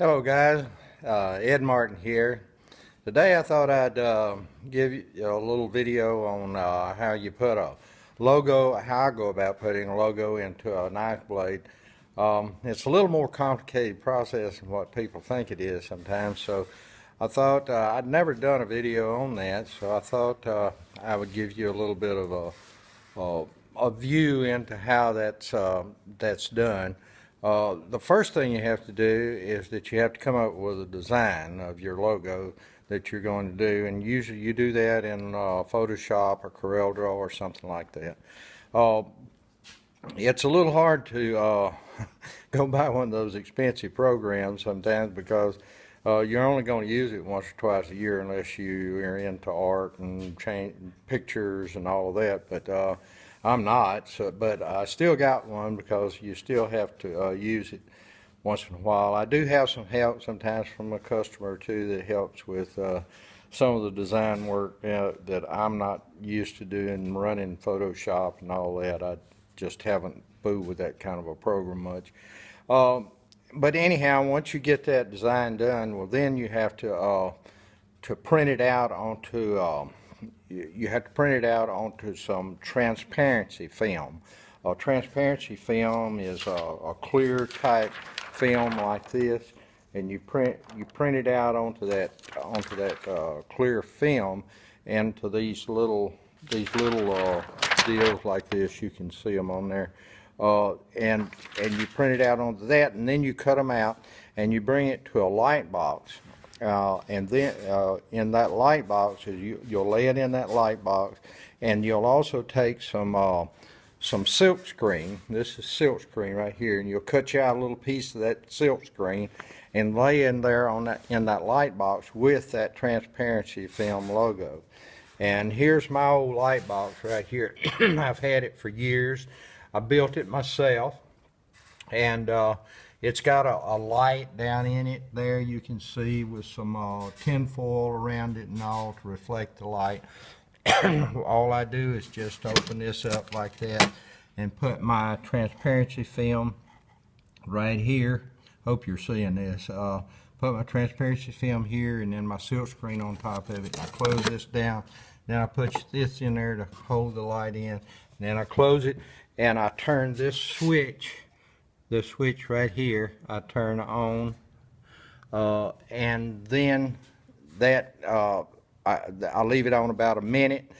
Hello guys, Ed Martin here. Today I thought I'd give you a little video on how you put a logo, how I go about putting a logo into a knife blade. It's a little more complicated process than what people think it is sometimes, so I thought I'd never done a video on that, so I thought I would give you a little bit of a view into how that's done. The first thing you have to do is that you have to come up with a design of your logo that you're going to do, and usually you do that in Photoshop or CorelDRAW or something like that. It's a little hard to go buy one of those expensive programs sometimes because you're only going to use it once or twice a year unless you are into art and change pictures and all of that, but I'm not, but I still got one because you still have to use it once in a while. I do have some help sometimes from a customer too that helps with some of the design work that I'm not used to doing, running Photoshop and all that. I just haven't fooled with that kind of a program much. But anyhow, once you get that design done, well then you have to print it out onto some transparency film. Transparency film is a clear type film like this, and you print it out onto that clear film into these little deals like this. You can see them on there, and you print it out onto that, and then you cut them out and you bring it to a light box. And then in that light box, you'll lay it in that light box, and you'll also take some silk screen. This is silk screen right here, and you'll cut you out a little piece of that silk screen and lay in there in that light box with that transparency film logo. And here's my old light box right here. I've had it for years. I built it myself, and it's got a light down in it there, you can see, with some tin foil around it and all to reflect the light. All I do is just open this up like that and put my transparency film right here. Hope you're seeing this. Put my transparency film here and then my silk screen on top of it. I close this down. Then I put this in there to hold the light in. And then I close it and I turn this switch. The switch right here I turn on, and then that I leave it on about a minute,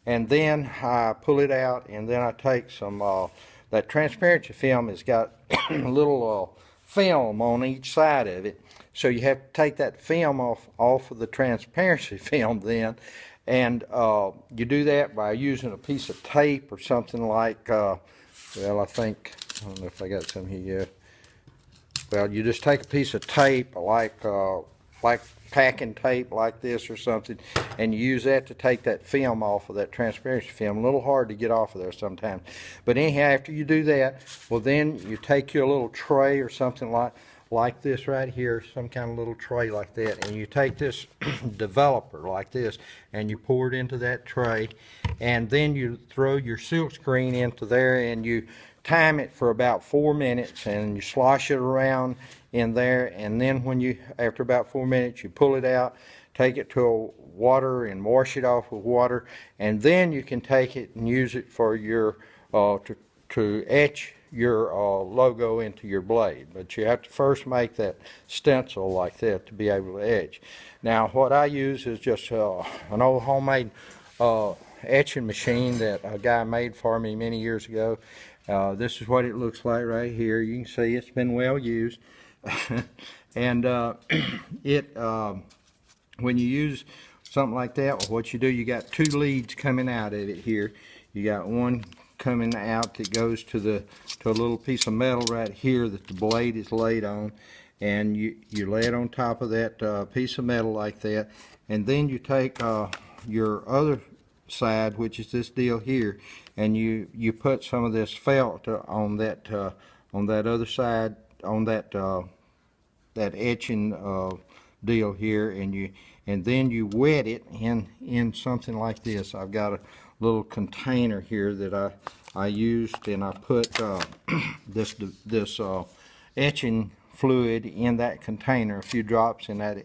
and then I pull it out, and then I take some that transparency film has got a little film on each side of it, so you have to take that film off of the transparency film then, and you do that by using a piece of tape or something like well, I don't know if I got some here yet. Well, you just take a piece of tape like packing tape like this or something, and you use that to take that film off of that transparency film. A little hard to get off of there sometimes. But anyhow, after you do that, well then you take your little tray or something like this right here, some kind of little tray like that, and you take this developer like this and you pour it into that tray, and then you throw your silk screen into there and you time it for about 4 minutes, and you slosh it around in there, and then after about 4 minutes you pull it out, take it to water and wash it off with water, and then you can take it and use it for your to etch your logo into your blade. But you have to first make that stencil like that to be able to etch. Now what I use is just an old homemade etching machine that a guy made for me many years ago. This is what it looks like right here. You can see it's been well used. And when you use something like that, what you do, you got two leads coming out of it here. You got one coming out that goes to a little piece of metal right here that the blade is laid on, and you lay it on top of that piece of metal like that, and then you take your other side, which is this deal here, and you put some of this felt on that other side, on that etching deal here, and then you wet it in something like this. I've got a little container here that I used, and I put this etching fluid in that container, a few drops in that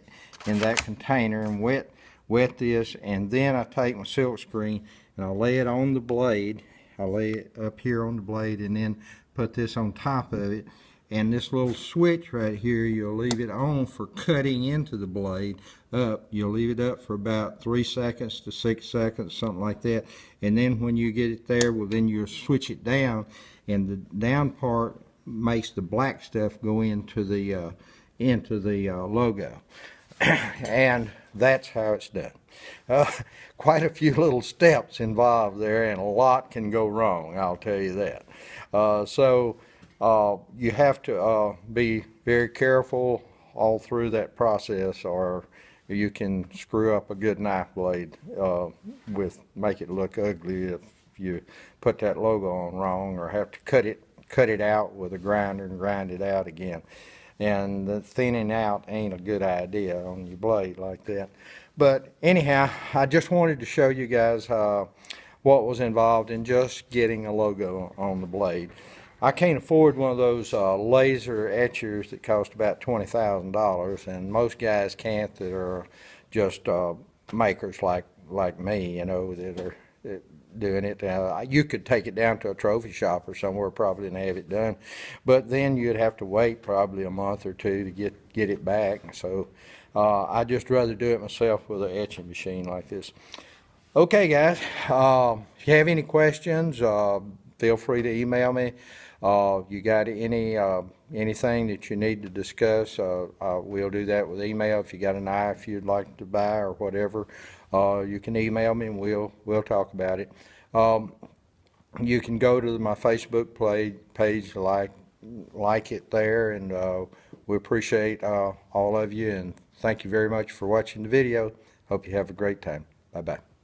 container, and wet this, and then I take my silk screen and I lay it on the blade. I lay it up here on the blade and then put this on top of it. And this little switch right here, you'll leave it on for cutting into the blade up. You'll leave it up for about 3 seconds to 6 seconds, something like that. And then when you get it there, well, then you'll switch it down, and the down part makes the black stuff go into the logo. And that's how it's done. Quite a few little steps involved there, and a lot can go wrong, I'll tell you that. You have to be very careful all through that process, or you can screw up a good knife blade make it look ugly if you put that logo on wrong, or have to cut it out with a grinder and grind it out again. And the thinning out ain't a good idea on your blade like that. But anyhow, I just wanted to show you guys what was involved in just getting a logo on the blade. I can't afford one of those laser etchers that cost about $20,000, and most guys can't that are just makers like me, you know, that are doing it. You could take it down to a trophy shop or somewhere probably and have it done, but then you'd have to wait probably a month or two to get it back. So I'd just rather do it myself with an etching machine like this. Okay, guys, if you have any questions, feel free to email me. You got anything that you need to discuss, we'll do that with email. If you got a knife you'd like to buy or whatever, you can email me and we'll talk about it. You can go to my Facebook page, like it there, and we appreciate all of you, and thank you very much for watching the video. Hope you have a great time. Bye-bye.